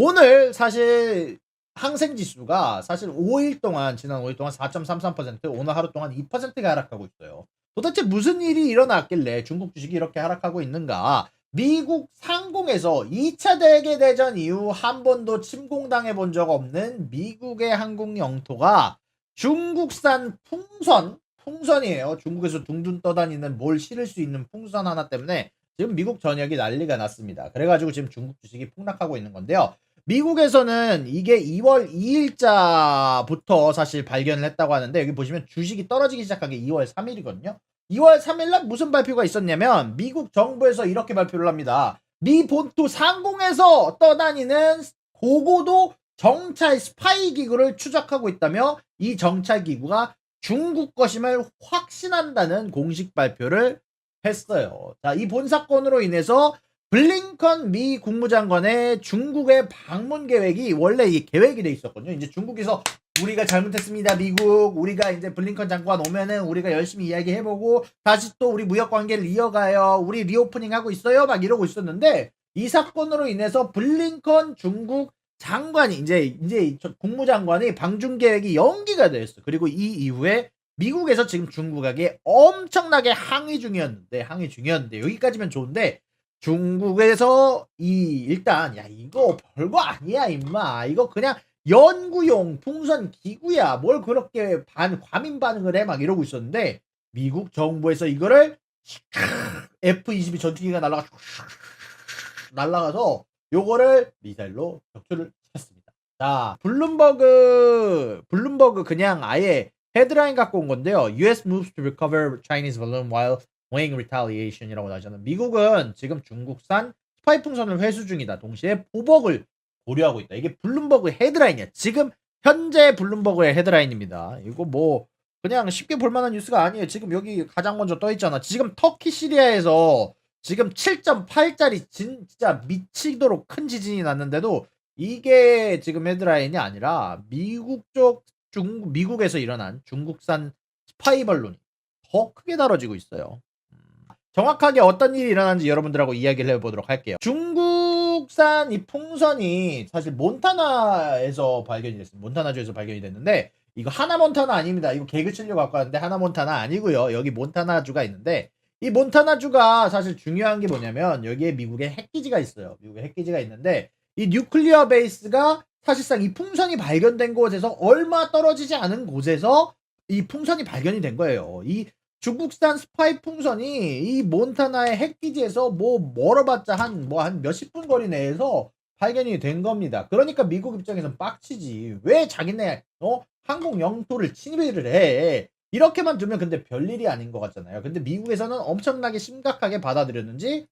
오늘 사실 항생 지수가 사실 5일 동안 지난 5일 동안 4.33% 오늘 하루 동안 2%가 하락하고 있어요. 도대체 무슨 일이 일어났길래 중국 주식이 이렇게 하락하고 있는가? 미국 상공에서 2차 세계대전 이후 한 번도 침공당해 본 적 없는 미국의 항공 영토가 중국산 풍선이에요. 중국에서 둥둥 떠다니는 뭘 실을 수 있는 풍선 하나 때문에 지금 미국 전역이 난리가 났습니다. 그래가지고 지금 중국 주식이 폭락하고 있는 건데요. 미국에서는 이게 2월 2일자부터 사실 발견을 했다고 하는데 여기 보시면 주식이 떨어지기 시작한 게 2월 3일이거든요. 2월 3일날 무슨 발표가 있었냐면 미국 정부에서 이렇게 발표를 합니다. 미 본토 상공에서 떠다니는 고고도 정찰 스파이 기구를 추적하고 있다며 이 정찰 기구가 중국 것임을 확신한다는 공식 발표를 했어요. 자, 이 본 사건으로 인해서 블링컨 미 국무장관의 중국의 방문 계획이 원래 이 계획이 돼 있었거든요. 이제 중국에서 우리가 잘못했습니다. 미국, 우리가 이제 블링컨 장관 오면은 우리가 열심히 이야기해보고 다시 또 우리 무역 관계를 이어가요. 우리 리오프닝 하고 있어요. 막 이러고 있었는데 이 사건으로 인해서 블링컨 중국 장관이 이제 국무장관이 방중 계획이 연기가 됐어. 그리고 이 이후에 미국에서 지금 중국에게 엄청나게 항의 중이었는데 여기까지면 좋은데 중국에서 일단 야 이거 별거 아니야 임마 이거 그냥 연구용 풍선 기구야 뭘 그렇게 과민 반응을 해 막 이러고 있었는데 미국 정부에서 이거를 F-22 전투기가 날아가서 요거를 미사일로 격추를 시켰습니다. 자 블룸버그 그냥 아예 헤드라인 갖고 온 건데요. US moves to recover Chinese balloon while weighing retaliation이라고 나오잖아요. 미국은 지금 중국산 스파이 풍선을 회수 중이다. 동시에 보복을 고려하고 있다. 이게 블룸버그 헤드라인이야. 지금 현재 블룸버그의 헤드라인입니다. 이거 뭐 그냥 쉽게 볼만한 뉴스가 아니에요. 지금 여기 가장 먼저 떠 있잖아. 지금 터키 시리아에서 지금 7.8짜리 진짜 미치도록 큰 지진이 났는데도 이게 지금 헤드라인이 아니라 미국에서 일어난 중국산 스파이 발론이 더 크게 다뤄지고 있어요. 정확하게 어떤 일이 일어났는지 여러분들하고 이야기를 해보도록 할게요. 중국산 이 풍선이 사실 몬타나에서 발견이 됐습니다. 몬타나주에서 발견이 됐는데 이거 하나몬타나 아닙니다. 이거 개그 치려고 갖고 왔는데 하나몬타나 아니고요. 여기 몬타나주가 있는데 이 몬타나주가 사실 중요한 게 뭐냐면 여기에 미국의 핵기지가 있어요. 미국의 핵기지가 있는데 이 뉴클리어 베이스가 사실상 이 풍선이 발견된 곳에서 얼마 떨어지지 않은 곳에서 이 풍선이 발견이 된 거예요. 이 중국산 스파이 풍선이 이 몬타나의 핵기지에서 멀어봤자 한 몇십 분 거리 내에서 발견이 된 겁니다. 그러니까 미국 입장에선 빡치지. 왜 자기네 항공 영토를 침입을 해? 이렇게만 두면 근데 별일이 아닌 것 같잖아요. 근데 미국에서는 엄청나게 심각하게 받아들였는지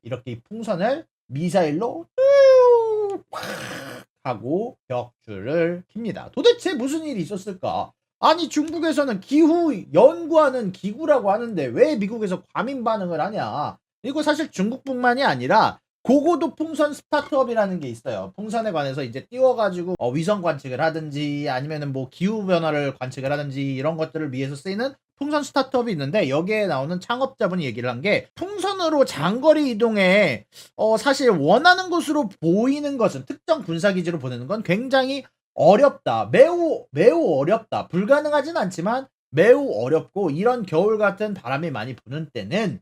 이렇게 이 풍선을 미사일로 하고 격추를 킵니다. 도대체 무슨 일이 있었을까? 아니 중국에서는 기후 연구하는 기구라고 하는데 왜 미국에서 과민 반응을 하냐? 이거 사실 중국뿐만이 아니라 고고도 풍선 스타트업이라는 게 있어요. 풍선에 관해서 이제 띄워가지고 위성 관측을 하든지 아니면은 뭐 기후 변화를 관측을 하든지 이런 것들을 위해서 쓰이는 풍선 스타트업이 있는데 여기에 나오는 창업자분이 얘기를 한 게 풍선으로 장거리 이동에 사실 원하는 곳으로 보이는 것은 특정 군사기지로 보내는 건 굉장히 어렵다. 매우 어렵다. 불가능하진 않지만 매우 어렵고 이런 겨울 같은 바람이 많이 부는 때는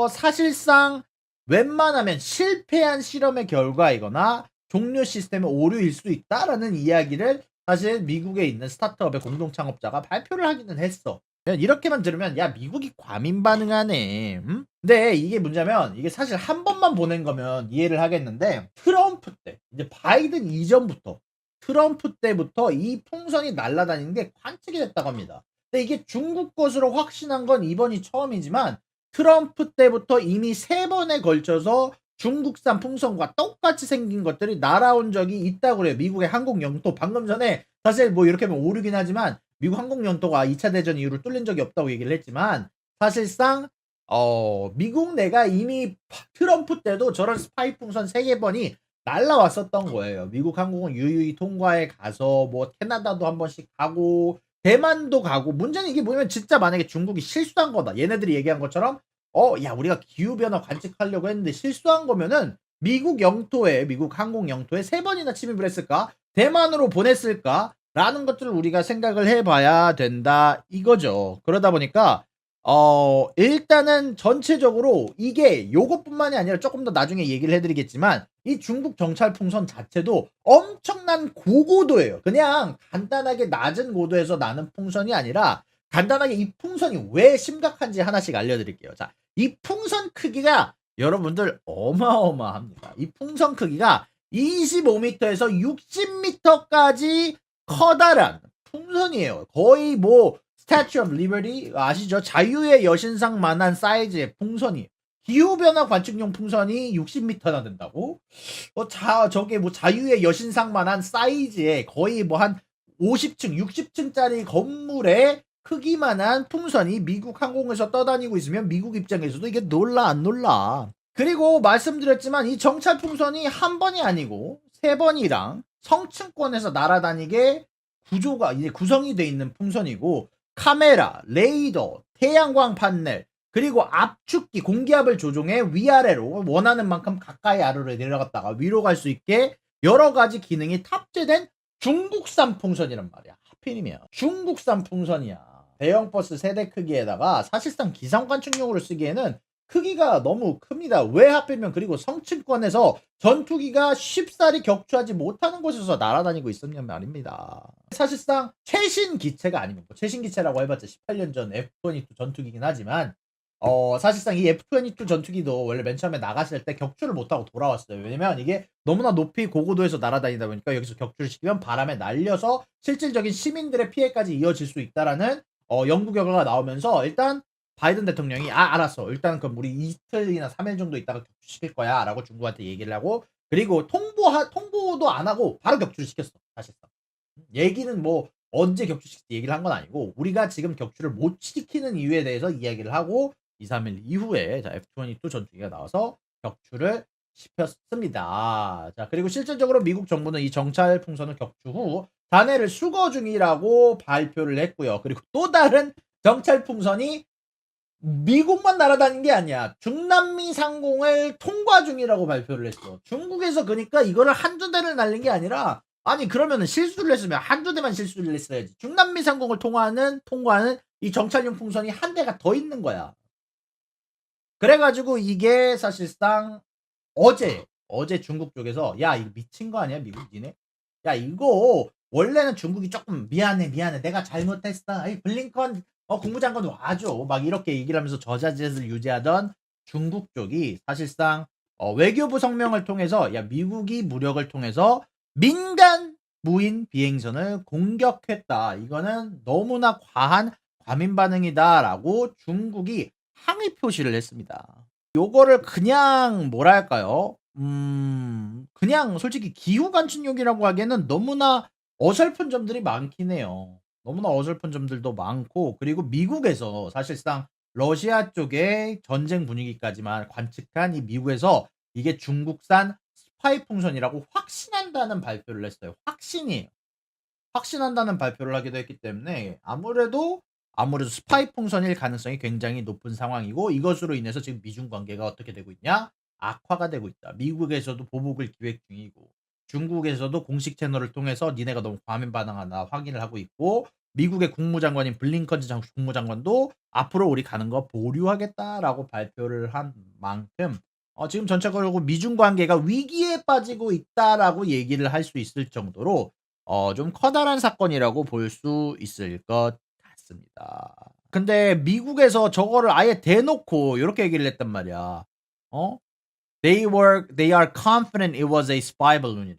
사실상 웬만하면 실패한 실험의 결과이거나 종료 시스템의 오류일 수 있다라는 이야기를 사실 미국에 있는 스타트업의 공동 창업자가 발표를 하기는 했어. 이렇게만 들으면 야 미국이 과민 반응하네. 근데 이게 문제면 이게 사실 한 번만 보낸 거면 이해를 하겠는데 트럼프 때 이제 바이든 이전부터 트럼프 때부터 이 풍선이 날아다니는 게 관측이 됐다고 합니다. 근데 이게 중국 것으로 확신한 건 이번이 처음이지만 트럼프 때부터 이미 3번에 걸쳐서 중국산 풍선과 똑같이 생긴 것들이 날아온 적이 있다고 그래요. 미국의 항공 영토. 방금 전에 사실 뭐 이렇게 하면 오류긴 하지만 미국 항공 영토가 2차 대전 이후로 뚫린 적이 없다고 얘기를 했지만 사실상 미국 내가 이미 트럼프 때도 저런 스파이 풍선 3개번이 날라왔었던 거예요. 미국 항공은 유유히 통과해 가서 뭐 캐나다도 한 번씩 가고 대만도 가고 문제는 이게 뭐냐면 진짜 만약에 중국이 실수한 거다. 얘네들이 얘기한 것처럼 야 우리가 기후변화 관측하려고 했는데 실수한 거면은 미국 영토에, 미국 항공 영토에 3번이나 침입을 했을까? 대만으로 보냈을까? 라는 것들을 우리가 생각을 해봐야 된다 이거죠. 그러다 보니까 일단은 전체적으로 이게 요것뿐만이 아니라 조금 더 나중에 얘기를 해드리겠지만 이 중국 정찰 풍선 자체도 엄청난 고고도예요. 그냥 간단하게 낮은 고도에서 나는 풍선이 아니라 간단하게 이 풍선이 왜 심각한지 하나씩 알려드릴게요. 자, 이 풍선 크기가 여러분들 어마어마합니다. 이 풍선 크기가 25m에서 60m까지 커다란 풍선이에요. 거의 뭐 스태츄 오브 리버티 아시죠? 자유의 여신상만한 사이즈의 풍선이 기후변화 관측용 풍선이 60m나 된다고? 저게 뭐 자유의 여신상만한 사이즈의 거의 뭐 한 50층, 60층짜리 건물의 크기만한 풍선이 미국 항공에서 떠다니고 있으면 미국 입장에서도 이게 놀라 안 놀라. 그리고 말씀드렸지만 이 정찰 풍선이 한 번이 아니고 3번이랑 성층권에서 날아다니게 구조가 이제 구성이 돼 있는 풍선이고 카메라, 레이더, 태양광 판넬, 그리고 압축기, 공기압을 조종해 위아래로 원하는 만큼 가까이 아래로 내려갔다가 위로 갈 수 있게 여러 가지 기능이 탑재된 중국산 풍선이란 말이야. 하필이면 중국산 풍선이야. 대형 버스 세대 크기에다가 사실상 기상 관측용으로 쓰기에는 크기가 너무 큽니다. 왜 하필이면 그리고 성층권에서 전투기가 쉽사리 격추하지 못하는 곳에서 날아다니고 있었냐면 말입니다. 사실상 최신 기체가 아니면 최신 기체라고 해봤자 18년 전 F-22 전투기긴 하지만 사실상 이 F-22 전투기도 원래 맨 처음에 나갔을 때 격추를 못하고 돌아왔어요. 왜냐면 이게 너무나 높이 고고도에서 날아다니다 보니까 여기서 격추를 시키면 바람에 날려서 실질적인 시민들의 피해까지 이어질 수 있다라는 연구 결과가 나오면서 일단 바이든 대통령이 알았어. 일단 그럼 우리 이틀이나 3일 정도 있다가 격추시킬 거야 라고 중국한테 얘기를 하고 그리고 통보도 안 하고 바로 격추를 시켰어. 사실상. 얘기는 뭐 언제 격추시킬지 얘기를 한 건 아니고 우리가 지금 격추를 못 시키는 이유에 대해서 이야기를 하고 2, 3일 이후에 F-22 전투기가 나와서 격추를 시켰습니다. 자, 그리고 실질적으로 미국 정부는 이 정찰 풍선을 격추 후 잔해를 수거 중이라고 발표를 했고요. 그리고 또 다른 정찰 풍선이 미국만 날아다닌 게 아니야. 중남미 상공을 통과 중이라고 발표를 했어. 중국에서 그러니까 이거를 한두 대를 날린 게 아니라 아니 그러면은 실수를 했으면 한두 대만 실수를 했어야지. 중남미 상공을 통과하는 이 정찰용 풍선이 한 대가 더 있는 거야. 그래가지고 이게 사실상 어제 중국 쪽에서 야 이거 미친 거 아니야 미국 니네? 야 이거 원래는 중국이 조금 미안해 내가 잘못했어. 아이 블링컨 국무장관 와줘 막 이렇게 얘기를 하면서 저자질을 유지하던 중국 쪽이 사실상 외교부 성명을 통해서 야 미국이 무력을 통해서 민간 무인 비행선을 공격했다. 이거는 너무나 과한 과민 반응이다라고 중국이 항의 표시를 했습니다. 요거를 그냥 뭐랄까요? 그냥 솔직히 기후 관측용이라고 하기에는 너무나 어설픈 점들이 많긴 해요. 너무나 어설픈 점들도 많고 그리고 미국에서 사실상 러시아 쪽의 전쟁 분위기까지만 관측한 이 미국에서 이게 중국산 스파이 풍선이라고 확신한다는 발표를 했어요. 확신이에요. 확신한다는 발표를 하기도 했기 때문에 아무래도 스파이 풍선일 가능성이 굉장히 높은 상황이고 이것으로 인해서 지금 미중 관계가 어떻게 되고 있냐? 악화가 되고 있다. 미국에서도 보복을 기획 중이고 중국에서도 공식 채널을 통해서 니네가 너무 과민 반응하나 확인을 하고 있고 미국의 국무장관인 블링컨 국무장관도 앞으로 우리 가는 거 보류하겠다라고 발표를 한 만큼 지금 전체적으로 미중 관계가 위기에 빠지고 있다라고 얘기를 할 수 있을 정도로 좀 커다란 사건이라고 볼 수 있을 것 같습니다. 근데 미국에서 저거를 아예 대놓고 이렇게 얘기를 했단 말이야. They are confident it was a spy balloon이래.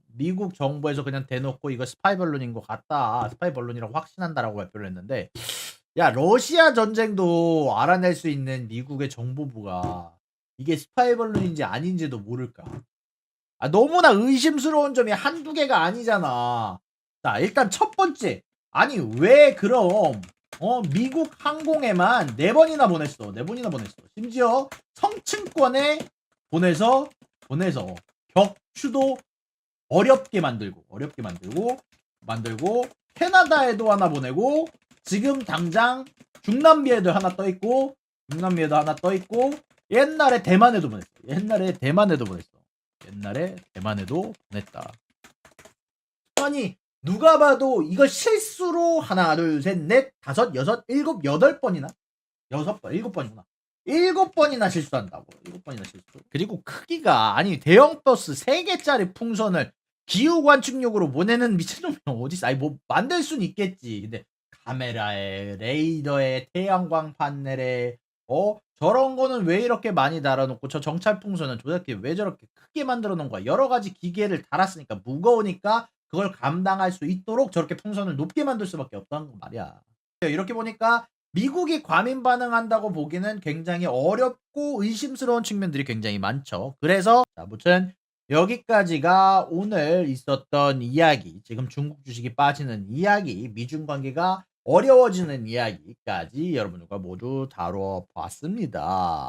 미국 정부에서 그냥 대놓고 이거 스파이 발론인 것 같다. 스파이 발론이라고 확신한다라고 발표를 했는데 야 러시아 전쟁도 알아낼 수 있는 미국의 정보부가 이게 스파이 발론인지 아닌지도 모를까. 너무나 의심스러운 점이 한두 개가 아니잖아. 자, 일단 첫 번째. 아니, 왜 그럼, 미국 항공에만 4번이나 보냈어. 4번이나 보냈어. 심지어 성층권에 보내서, 격추도 어렵게 만들고, 캐나다에도 하나 보내고, 지금 당장 중남미에도 하나 떠 있고, 옛날에 대만에도 보냈어. 옛날에 대만에도 보냈어. 옛날에 대만에도 보냈다. 아니 누가 봐도 이거 실수로 하나, 둘, 셋, 넷, 다섯, 여섯, 일곱, 여덟 번이나? 여섯 번, 일곱 번이구나. 일곱 번이나 실수한다고. 일곱 번이나 실수. 그리고 크기가 아니 대형 버스 3개짜리 풍선을 기후관측용으로 보내는 미친놈이 어딨어. 아니 뭐 만들 순 있겠지. 근데 카메라에 레이더에 태양광 판넬에 저런 거는 왜 이렇게 많이 달아놓고 저 정찰 풍선은 도대체 왜 저렇게 크게 만들어 놓은 거야. 여러 가지 기계를 달았으니까 무거우니까 그걸 감당할 수 있도록 저렇게 풍선을 높게 만들 수밖에 없다는 거 말이야. 이렇게 보니까 미국이 과민 반응한다고 보기는 굉장히 어렵고 의심스러운 측면들이 굉장히 많죠. 그래서 자, 아무튼 여기까지가 오늘 있었던 이야기, 지금 중국 주식이 빠지는 이야기, 미중 관계가 어려워지는 이야기까지 여러분들과 모두 다뤄봤습니다.